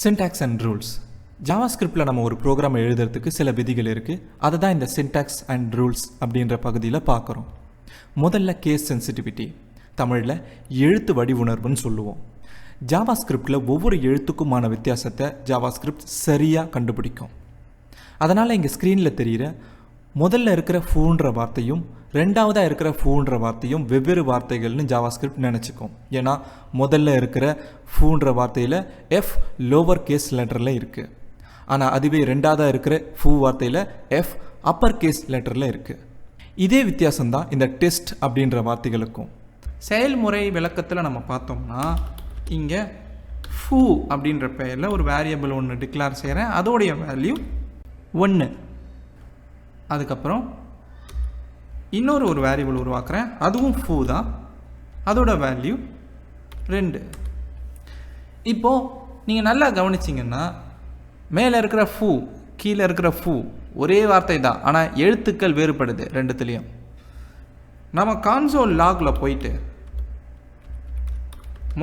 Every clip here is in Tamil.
Syntax and rules. JavaScriptல நம்ம ஒரு ப்ரோக்ராம் எழுதுறதுக்கு சில விதிகள் இருக்குது. அதை தான் இந்த syntax and rules அப்படின்ற பகுதியில் பார்க்குறோம். முதல்ல கேஸ் சென்சிட்டிவிட்டி, தமிழில் எழுத்து வடிவுணர்வுன்னு சொல்லுவோம். JavaScriptல ஒவ்வொரு எழுத்துக்குமான வித்தியாசத்தை JavaScript சரியாக கண்டுபிடிக்கும். அதனால் இங்கே ஸ்க்ரீனில் தெரிகிற முதல்ல இருக்கிற ஃபூன்ற வார்த்தையும் ரெண்டாவதாக இருக்கிற ஃபூன்ற வார்த்தையும் வெவ்வேறு வார்த்தைகள்னு JavaScript நினச்சிக்கும். ஏன்னா முதல்ல இருக்கிற ஃபூன்ற வார்த்தையில் F லோவர் கேஸ் லெட்டரில் இருக்குது. ஆனால் அதுவே ரெண்டாவதாக இருக்கிற ஃபூ வார்த்தையில் F அப்பர் கேஸ் லெட்டரில் இருக்குது. இதே வித்தியாசம்தான் இந்த டெஸ்ட் அப்படின்ற வார்த்தைகளுக்கும். செயல்முறை விளக்கத்தில் நம்ம பார்த்தோம்னா இங்கே ஃபூ அப்படின்ற பெயரில் ஒரு வேரியபிள் ஒன்று டிக்ளேர் செய்கிறேன். அதோடைய வேல்யூ 1. அதுக்கப்புறம் இன்னொரு வேரியபிள் உருவாக்குறேன், அதுவும் ஃபூ தான், அதோட வேல்யூ 2. இப்போது நீங்கள் நல்லா கவனிச்சிங்கன்னா மேலே இருக்கிற ஃபூ கீழே இருக்கிற ஃபூ ஒரே வார்த்தை தான், ஆனால் எழுத்துக்கள் வேறுபடுது ரெண்டுத்துலேயும். நம்ம கான்சோல் லாகில் போயிட்டு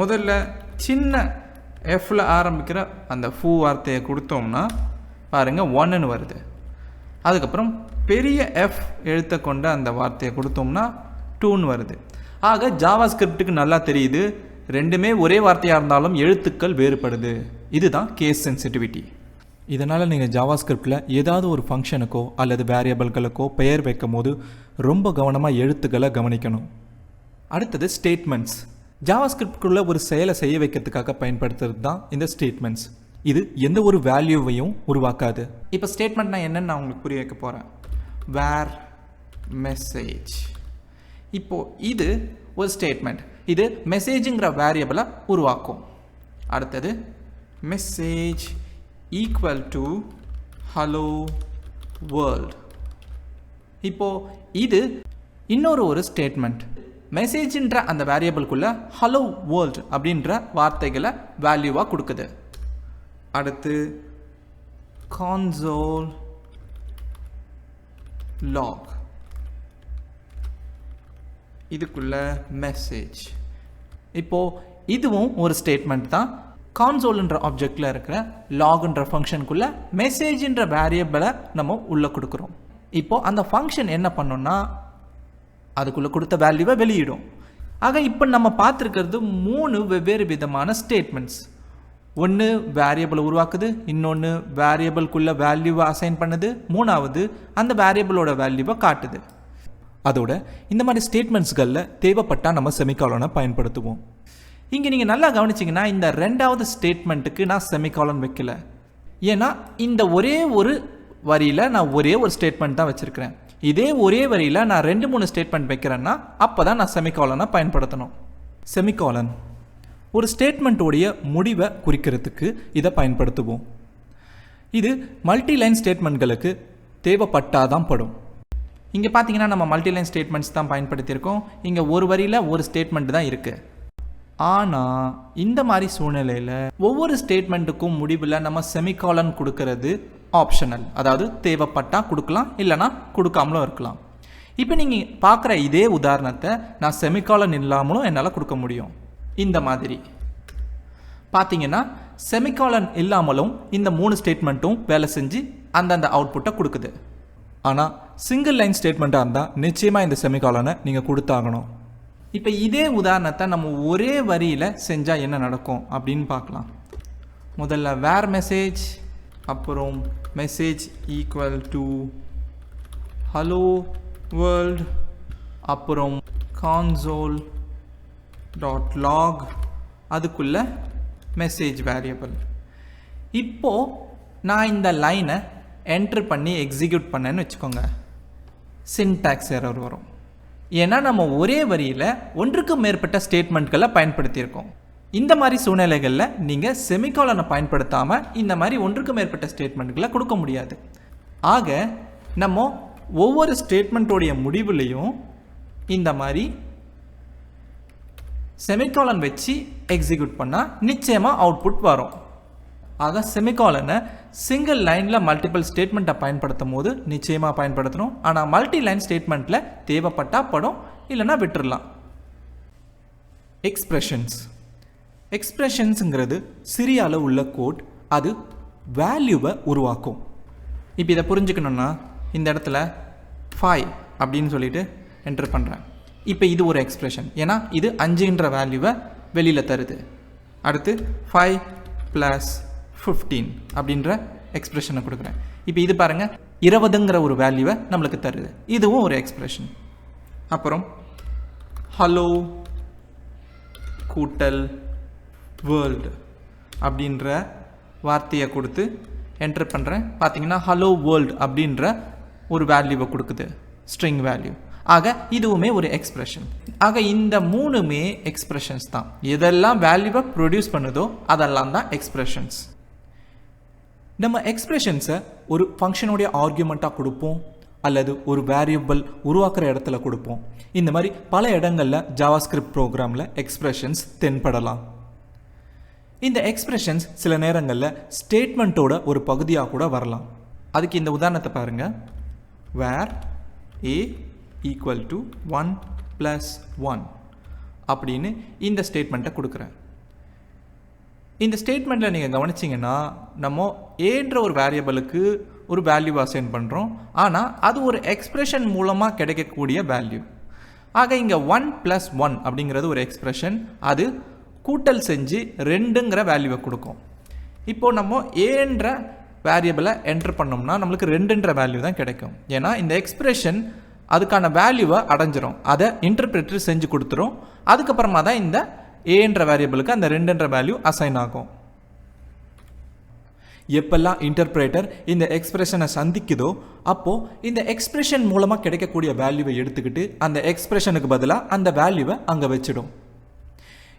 முதல்ல சின்ன எஃப்பில் ஆரம்பிக்கிற அந்த ஃபூ வார்த்தையை கொடுத்தோம்னா பாருங்கள் 1ன்னு வருது. அதுக்கப்புறம் பெரிய எஃப் எழுத்தை கொண்ட அந்த வார்த்தையை கொடுத்தோம்னா 2ன்னு வருது. ஆக ஜாவாஸ்கிரிப்டுக்கு நல்லா தெரியுது ரெண்டுமே ஒரே வார்த்தையாக இருந்தாலும் எழுத்துக்கள் வேறுபடுது. இதுதான் கேஸ் சென்சிட்டிவிட்டி. இதனால் நீங்கள் ஜாவாஸ்கிரிப்டில் ஏதாவது ஒரு ஃபங்க்ஷனுக்கோ அல்லது வேரியபிள்களுக்கோ பெயர் வைக்கும் போது ரொம்ப கவனமாக எழுத்துக்களை கவனிக்கணும். அடுத்தது ஸ்டேட்மெண்ட்ஸ். ஜாவாஸ்கிரிப்டுக்குள்ளே ஒரு செயலை செய்ய வைக்கிறதுக்காக பயன்படுத்துறது தான் இந்த ஸ்டேட்மெண்ட்ஸ். இது எந்த ஒரு வேல்யூவையும் உருவாக்காது. இப்போ ஸ்டேட்மெண்ட் நான் என்னென்னு நான் உங்களுக்கு புரிய வைக்க போகிறேன். வேர் மெசேஜ். இப்போது இது ஒரு ஸ்டேட்மெண்ட். இது மெசேஜுங்கிற வேரியபிளை உருவாக்கும். அடுத்தது message equal to hello world. இப்போது இது இன்னொரு ஸ்டேட்மெண்ட். மெசேஜின்ற அந்த வேரியபிள்குள்ளே ஹலோ வேர்ல்ட் அப்படின்ற வார்த்தைகளை வேல்யூவாக கொடுக்குது. அடுத்து console log, இதுக்குள்ள மெசேஜ். இப்போது இதுவும் ஒரு ஸ்டேட்மெண்ட் தான். கான்சோல்ன்ற ஆப்ஜெக்டில் இருக்கிற லாக்ன்ற ஃபங்க்ஷனுக்குள்ளே மெசேஜின்ற வேரியபிளை நம்ம உள்ளே கொடுக்குறோம். இப்போது அந்த ஃபங்க்ஷன் என்ன பண்ணோன்னா அதுக்குள்ளே கொடுத்த வேல்யூவை வெளியிடும். ஆக இப்போ நம்ம பார்த்துருக்கிறது 3 வெவ்வேறு விதமான ஸ்டேட்மெண்ட்ஸ். ஒன்று வேரியபிளை உருவாக்குது, இன்னொன்று வேரியபிள்குள்ளே வேல்யூவை அசைன் பண்ணுது, மூணாவது அந்த வேரியபிளோட வேல்யூவை காட்டுது. அதோட இந்த மாதிரி ஸ்டேட்மெண்ட்ஸ்களில் தேவைப்பட்டால் நம்ம செமிகாலனை பயன்படுத்துவோம். இங்கே நீங்கள் நல்லா கவனிச்சிங்கன்னா இந்த ரெண்டாவது ஸ்டேட்மெண்ட்டுக்கு நான் செமிகாலன் வைக்கல. ஏன்னா இந்த ஒரே ஒரு வரியில் நான் ஒரே ஒரு ஸ்டேட்மெண்ட் தான் வச்சுருக்கிறேன். இதே ஒரே வரியில் நான் 2-3 ஸ்டேட்மெண்ட் வைக்கிறேன்னா அப்போ தான் நான் செமிகாலனை பயன்படுத்தணும். செமிகாலன் ஒரு ஸ்டேட்மெண்ட்டோடைய முடிவை குறிக்கிறதுக்கு இதை பயன்படுத்துவோம். இது மல்டிலைன் ஸ்டேட்மெண்ட்களுக்கு தேவைப்பட்டால் தான் படும். இங்கே பார்த்தீங்கன்னா நம்ம மல்டிலைன் ஸ்டேட்மெண்ட்ஸ் தான் பயன்படுத்தியிருக்கோம். இங்கே ஒரு வரியில் ஒரு ஸ்டேட்மெண்ட் தான் இருக்குது. ஆனால் இந்த மாதிரி சூழ்நிலையில் ஒவ்வொரு ஸ்டேட்மெண்ட்டுக்கும் முடிவில் நம்ம செமிகாலன் கொடுக்கறது ஆப்ஷனல். அதாவது தேவைப்பட்டால் கொடுக்கலாம், இல்லைனா கொடுக்காமலும் இருக்கலாம். இப்போ நீங்கள் பார்க்குற இதே உதாரணத்தை நான் செமிகாலன் இல்லாமலும் என்னால் கொடுக்க முடியும். இந்த மாதிரி பார்த்தீங்கன்னா செமிகாலன் இல்லாமலும் இந்த 3 ஸ்டேட்மெண்ட்டும் வேலை செஞ்சு அந்தந்த அவுட்புட்டை கொடுக்குது. ஆனால் சிங்கிள் லைன் ஸ்டேட்மெண்ட்டாக இருந்தால் நிச்சயமாக இந்த செமிகாலனை நீங்கள் கொடுத்தாகணும். இப்போ இதே உதாரணத்தை நம்ம ஒரே வரியில் செஞ்சால் என்ன நடக்கும் அப்படின்னு பார்க்கலாம். முதல்ல வேர் மெசேஜ், அப்புறம் message equal to hello world, அப்புறம் console .log, அதுக்குள்ள மெசேஜ் வேரியபிள். இப்போது நான் இந்த லைனை என்ட்ரு பண்ணி எக்ஸிக்யூட் பண்ணேன்னு வச்சுக்கோங்க, சின்டாக்ஸ் எரர் வரும். ஏன்னா நம்ம ஒரே வரியில் ஒன்றுக்கு மேற்பட்ட ஸ்டேட்மெண்ட்களை பயன்படுத்தியிருக்கோம். இந்த மாதிரி சூழ்நிலைகளில் நீங்கள் செமிகாலனை பயன்படுத்தாமல் இந்த மாதிரி ஒன்றுக்கு மேற்பட்ட ஸ்டேட்மெண்ட்களை கொடுக்க முடியாது. ஆக நம்ம ஒவ்வொரு ஸ்டேட்மெண்ட்டோடைய முடிவுலையும் இந்த மாதிரி செமிகாலன் வச்சு எக்ஸிக்யூட் பண்ணால் நிச்சயமாக அவுட்புட் வரும். ஆக செமிகாலனை சிங்கிள் லைனில் மல்டிபிள் ஸ்டேட்மெண்ட்டை பயன்படுத்தும் போது நிச்சயமாக பயன்படுத்தணும். ஆனால் மல்டி லைன் ஸ்டேட்மெண்ட்டில் தேவைப்பட்டால் படும், இல்லைன்னா விட்டுடலாம். எக்ஸ்பிரஷன்ஸ். எக்ஸ்பிரஷன்ஸுங்கிறது சிறிய அளவு உள்ள கோட் அது வேல்யூவை உருவாக்கும். இப்போ இதை புரிஞ்சுக்கணுன்னா இந்த இடத்துல 5 அப்படின்னு சொல்லிட்டு என்டர் பண்ணுறேன். இப்போ இது ஒரு எக்ஸ்பிரஷன், ஏன்னா இது 5ன்ற வேல்யூவை வெளியில் தருது. அடுத்து 5 + 15 அப்படின்ற எக்ஸ்பிரஷனை கொடுக்குறேன். இப்போ இது பாருங்கள் 20ங்கிற ஒரு வேல்யூவை நம்மளுக்கு தருது, இதுவும் ஒரு எக்ஸ்பிரஷன். அப்புறம் ஹலோ கூட்டல் வேர்ல்டு அப்படின்ற வார்த்தையை கொடுத்து என்டர் பண்ணுறேன். பார்த்தீங்கன்னா ஹலோ வேர்ல்டு அப்படின்ற ஒரு வேல்யூவை கொடுக்குது, ஸ்ட்ரிங் வேல்யூ. ஆக இதுவுமே ஒரு எக்ஸ்பிரஷன். ஆக இந்த 3மே எக்ஸ்பிரஷன்ஸ் தான். எதெல்லாம் வேல்யூவை ப்ரொடியூஸ் பண்ணுதோ அதெல்லாம் தான் எக்ஸ்பிரஷன்ஸ். நம்ம எக்ஸ்பிரஷன்ஸை ஒரு ஃபங்க்ஷனுடைய ஆர்கியூமெண்ட்டாக கொடுப்போம், அல்லது ஒரு வேரியபிள் உருவாக்குற இடத்துல கொடுப்போம். இந்த மாதிரி பல இடங்களில் ஜாவாஸ்கிரிப்ட் ப்ரோக்ராமில் எக்ஸ்பிரஷன்ஸ் தென்படலாம். இந்த எக்ஸ்பிரஷன்ஸ் சில நேரங்களில் ஸ்டேட்மெண்ட்டோட ஒரு பகுதியாக கூட வரலாம். அதுக்கு இந்த உதாரணத்தை பாருங்கள். வேர் a = 1 + 1 அப்படின்னு இந்த ஸ்டேட்மெண்ட்டை கொடுக்குறேன். இந்த ஸ்டேட்மெண்ட்டில் நீங்கள் கவனிச்சிங்கன்னா நம்ம ஏன்ற ஒரு வேரியபிளுக்கு ஒரு வேல்யூ அசைன் பண்ணுறோம், ஆனால் அது ஒரு எக்ஸ்பிரஷன் மூலமாக கிடைக்கக்கூடிய வேல்யூ. ஆக இங்கே 1 + 1 அப்படிங்கிறது ஒரு எக்ஸ்பிரஷன், அது கூட்டல் செஞ்சு 2ங்கிற வேல்யூவை கொடுக்கும். இப்போது நம்ம ஏன்ற வேரியபிளை என்டர் பண்ணோம்னா நம்மளுக்கு 2ன்ற வேல்யூ தான் கிடைக்கும். ஏன்னா இந்த எக்ஸ்பிரஷன் அதுக்கான வேல்யூவை அடைஞ்சிரும், அதை இன்டர்பிரேட்டர் செஞ்சு கொடுத்துரும். அதுக்கப்புறமா தான் இந்த ஏன்ற வேரியபிளுக்கு அந்த 2ன்ற வேல்யூ அசைன் ஆகும். எப்பெல்லாம் இன்டர்பிரேட்டர் இந்த எக்ஸ்பிரஷனை சந்திக்குதோ அப்போது இந்த எக்ஸ்பிரஷன் மூலமாக கிடைக்கக்கூடிய வேல்யூவை எடுத்துக்கிட்டு அந்த எக்ஸ்பிரஷனுக்கு பதிலாக அந்த வேல்யூவை அங்கே வச்சிடும்.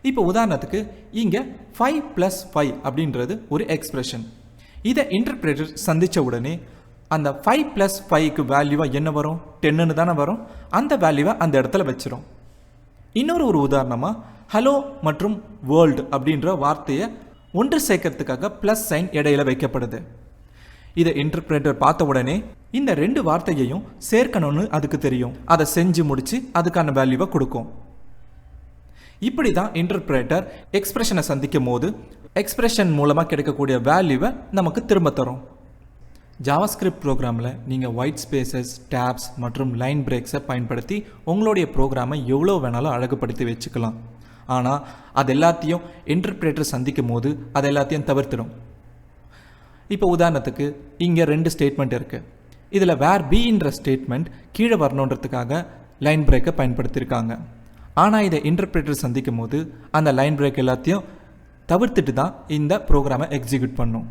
இப்போ உதாரணத்துக்கு இங்கே 5 + 5 அப்படின்றது ஒரு எக்ஸ்பிரஷன். இதை இன்டர்பிரேட்டர் சந்தித்த உடனே அந்த 5 + 5க்கு வேல்யூவாக என்ன வரும்? 10ன்னு தானே வரும். அந்த வேல்யூவை அந்த இடத்துல வச்சிடும். இன்னொரு உதாரணமாக ஹலோ மற்றும் வேர்ல்டு அப்படின்ற வார்த்தையை ஒன்று சேர்க்கறதுக்காக ப்ளஸ் சைன் இடையில வைக்கப்படுது. இதை இன்டர்பிரேட்டர் பார்த்த உடனே இந்த 2 வார்த்தையையும் சேர்க்கணும்னு அதுக்கு தெரியும். அதை செஞ்சு முடித்து அதுக்கான வேல்யூவை கொடுக்கும். இப்படி தான் இன்டர்பிரேட்டர் எக்ஸ்பிரஷனை சந்திக்கும் போது எக்ஸ்பிரஷன் மூலமாக கிடைக்கக்கூடிய வேல்யூவை நமக்கு திரும்ப தரும். ஜாவாஸ்கிரிப்ட் ப்ரோக்ராமில் நீங்கள் ஒயிட் ஸ்பேசஸ், டேப்ஸ் மற்றும் லைன் பிரேக்ஸை பயன்படுத்தி உங்களுடைய ப்ரோக்ராமை எவ்வளோ வேணாலும் அழகுபடுத்தி வச்சுக்கலாம். ஆனால் அது எல்லாத்தையும் இன்டர்பிரேட்டர் சந்திக்கும் போது அது எல்லாத்தையும் தவிர்த்திடும். இப்போ உதாரணத்துக்கு இங்கே 2 ஸ்டேட்மெண்ட் இருக்குது. இதில் வேர் பின்ற ஸ்டேட்மெண்ட் கீழே வரணுன்றதுக்காக லைன் பிரேக்கை பயன்படுத்தியிருக்காங்க. ஆனால் இதை இன்டர்பிரேட்டர் சந்திக்கும் போது அந்த லைன் பிரேக் எல்லாத்தையும் தவிர்த்துட்டு தான் இந்த ப்ரோக்ராமை எக்ஸிக்யூட் பண்ணும்.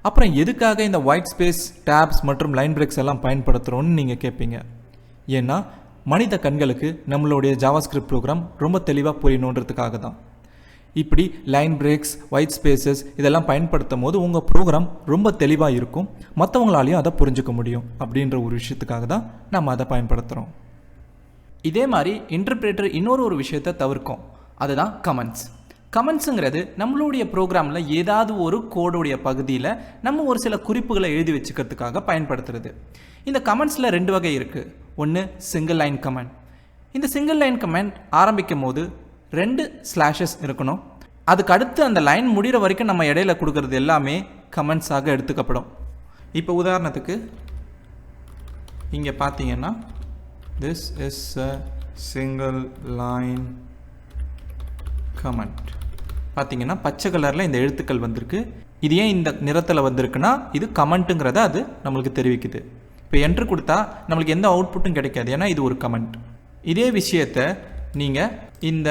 அப்புறம் எதுக்காக இந்த ஒயிட் ஸ்பேஸ், டேப்ஸ் மற்றும் லைன் பிரேக்ஸ் எல்லாம் பயன்படுத்துகிறோன்னு நீங்கள் கேட்பீங்க. ஏன்னா மனித கண்களுக்கு நம்மளுடைய ஜாவாஸ்கிரிப்ட் ப்ரோக்ராம் ரொம்ப தெளிவாக புரியணுன்றதுக்காக தான். இப்படி லைன் பிரேக்ஸ், ஒயிட் ஸ்பேசஸ் இதெல்லாம் பயன்படுத்தும் போது உங்கள் ப்ரோக்ராம் ரொம்ப தெளிவாக இருக்கும், மற்றவங்களாலையும் அதை புரிஞ்சுக்க முடியும் அப்படின்ற ஒரு விஷயத்துக்காக தான் நம்ம அதை பயன்படுத்துகிறோம். இதே மாதிரி இன்டர்பிரேட்டர் இன்னொரு விஷயத்தை தவிர்க்கும், அதுதான் கமெண்ட்ஸ். கமெண்ட்ஸுங்கிறது நம்மளுடைய ப்ரோக்ராமில் ஏதாவது ஒரு கோடுடைய பகுதியில் நம்ம ஒரு சில குறிப்புகளை எழுதி வச்சுக்கிறதுக்காக பயன்படுத்துறது. இந்த கமெண்ட்ஸில் 2 வகை இருக்குது. ஒன்று சிங்கிள் லைன் கமெண்ட். இந்த சிங்கிள் லைன் கமெண்ட் ஆரம்பிக்கும் போது 2 ஸ்லாஷஸ் இருக்கணும். அதுக்கு அடுத்து அந்த லைன் முடிகிற வரைக்கும் நம்ம இடையில கொடுக்கறது எல்லாமே கமெண்ட்ஸாக எடுத்துக்கப்படும். இப்போ உதாரணத்துக்கு இங்கே பார்த்தீங்கன்னா this is a single line comment. பார்த்தீங்கன்னா பச்சை கலரில் இந்த எழுத்துக்கள் வந்திருக்கு. இது ஏன் இந்த நிறத்தில் வந்திருக்குன்னா இது கமெண்ட்டுங்கிறத அது நம்மளுக்கு தெரிவிக்குது. இப்போ என்ட்ரு கொடுத்தா நம்மளுக்கு எந்த அவுட்புட்டும் கிடைக்காது, ஏன்னா இது ஒரு கமெண்ட். இதே விஷயத்தை நீங்கள் இந்த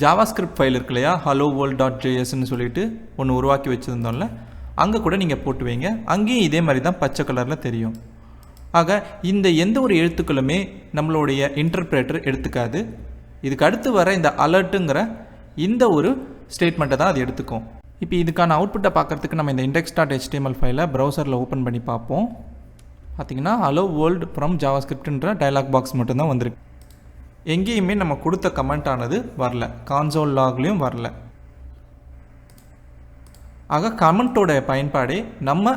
ஜாவாஸ்கிரிப்ட் ஃபைல் இருக்கு இல்லையா, hello-world.jsன்னு சொல்லிட்டு ஒன்று உருவாக்கி வச்சுருந்தோம்ல, அங்கே கூட நீங்கள் போட்டு வைங்க. அங்கேயும் இதே மாதிரி தான் பச்சை கலரில் தெரியும். ஆக இந்த எந்த ஒரு எழுத்துக்களுமே நம்மளுடைய இன்டர்பிரேட்டர் எடுத்துக்காது. இதுக்கு அடுத்து வர இந்த அலர்ட்டுங்கிற இந்த ஒரு ஸ்டேட்மெண்ட்டை தான் அது எடுத்துக்கும். இப்போ இதுக்கான அவுட்புட்டை பார்க்குறதுக்கு நம்ம இந்த index.html ஃபைலை ப்ரௌசரில் ஓப்பன் பண்ணி பார்ப்போம். பார்த்திங்கன்னா ஹலோ வேர்ல்டு ஃப்ரம் ஜாவாஸ்கிரிப்ட்ன்ற டயலாக் பாக்ஸ் மட்டும்தான் வந்திருக்கு. எங்கேயுமே நம்ம கொடுத்த கமெண்ட் ஆனது வரல, கான்சோல் லாக்லேயும் வரல. ஆக கமெண்ட்டோட பயன்பாடே நம்ம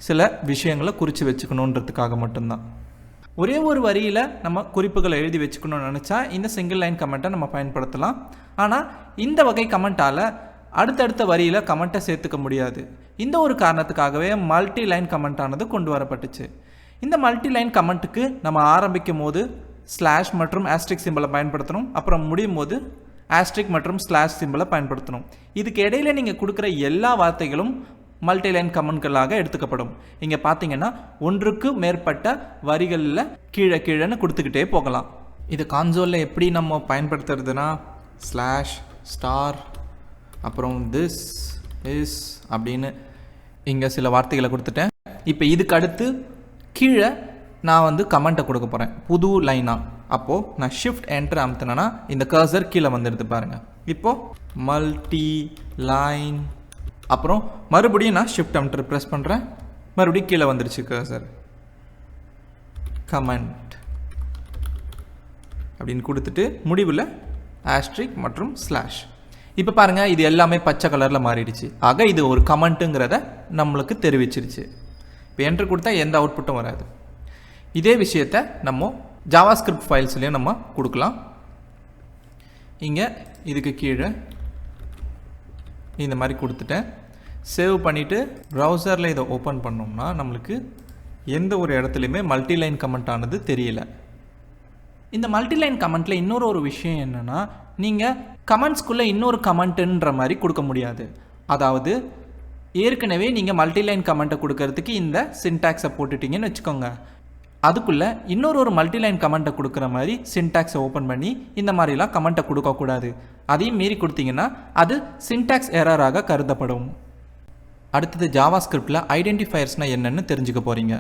சில விஷயங்களை குறித்து வச்சுக்கணுன்றதுக்காக மட்டும்தான். ஒரே ஒரு வரியில் நம்ம குறிப்புகளை எழுதி வச்சுக்கணும்னு நினச்சா இந்த சிங்கிள் லைன் கமெண்ட்டை நம்ம பயன்படுத்தலாம். ஆனால் இந்த வகை கமெண்ட்டால் அடுத்தடுத்த வரியில் கமெண்ட்டை சேர்த்துக்க முடியாது. இந்த ஒரு காரணத்துக்காகவே மல்டி லைன் கமெண்ட் ஆனது கொண்டு வரப்பட்டுச்சு. இந்த மல்டி லைன் கமெண்ட்டுக்கு நம்ம ஆரம்பிக்கும் போது ஸ்லாஷ் மற்றும் ஆஸ்ட்ரிக் சிம்பிளை பயன்படுத்தணும். அப்புறம் முடியும் போது ஆஸ்ட்ரிக் மற்றும் ஸ்லாஷ் சிம்பிளை பயன்படுத்தணும். இதுக்கு இடையில நீங்கள் கொடுக்குற எல்லா வார்த்தைகளும் மல்டி லைன் கமெண்ட்களாக எடுத்துக்கப்படும். இங்கே பார்த்தீங்கன்னா ஒன்றுக்கு மேற்பட்ட வரிகளில் கீழே கீழேன்னு கொடுத்துக்கிட்டே போகலாம். இது கான்சோலில் எப்படி நம்ம பயன்படுத்துறதுனா ஸ்லாஷ் ஸ்டார் அப்புறம் திஸ் இஸ் அப்படின்னு இங்கே சில வார்த்தைகளை கொடுத்துட்டேன். இப்போ இதுக்கு அடுத்து கீழே நான் கமெண்ட்டை கொடுக்க போகிறேன் புது லைனாக. அப்போது நான் ஷிஃப்ட் என்டர் அமுத்தினேன்னா இந்த கர்சர் கீழே வந்துடுது பாருங்கள். இப்போது மல்டி லைன் அப்புறம் மறுபடியும் நான் ஷிஃப்ட் என்டர் ப்ரெஸ் பண்ணுறேன். மறுபடியும் கீழே வந்துடுச்சு கர்சர். கமெண்ட் அப்படின்னு கொடுத்துட்டு முடிவில் ஆஸ்ட்ரிக் மற்றும் ஸ்லாஷ். இப்போ பாருங்கள் இது எல்லாமே பச்சை கலரில் மாறிடுச்சு. ஆக இது ஒரு கமெண்ட்டுங்கிறத நம்மளுக்கு தெரிவிச்சிருச்சு. இப்போ என்ட்ரு கொடுத்தா எந்த அவுட்புட்டும் வராது. இதே விஷயத்தை நம்ம ஜாவாஸ்கிரிப்ட் ஃபைல்ஸ்லேயும் நம்ம கொடுக்கலாம். இங்கே இதுக்கு கீழே இந்த மாதிரி கொடுத்துட்டேன். சேவ் பண்ணிவிட்டு ப்ரௌசரில் இதை ஓப்பன் பண்ணோம்னா நம்மளுக்கு எந்த ஒரு இடத்துலையுமே மல்டி லைன் கமெண்ட் ஆனது தெரியல. இந்த மல்டி லைன் கமெண்ட்டில் இன்னொரு விஷயம் என்னென்னா நீங்கள் கமெண்ட்ஸ்குள்ளே இன்னொரு கமெண்ட்டுன்ற மாதிரி கொடுக்க முடியாது. அதாவது ஏற்கனவே நீங்கள் மல்டி லைன் கமெண்ட்டை கொடுக்கறதுக்கு இந்த சின்டாக்ஸை போட்டுட்டிங்கன்னு வச்சுக்கோங்க. அதுக்குள்ளே இன்னொரு மல்டி லைன் கமெண்ட்டை கொடுக்குற மாதிரி சின்டாக்ஸை ஓப்பன் பண்ணி இந்த மாதிரிலாம் கமெண்ட்டை கொடுக்கக்கூடாது. அதையும் மீறி கொடுத்தீங்கன்னா அது சின்டாக்ஸ் எரராக கருதப்படும். அடுத்தது ஜாவாஸ்கிரிப்டில் ஐடென்டிஃபயர்ஸ்னால் என்னென்னு தெரிஞ்சுக்க போகிறீங்க.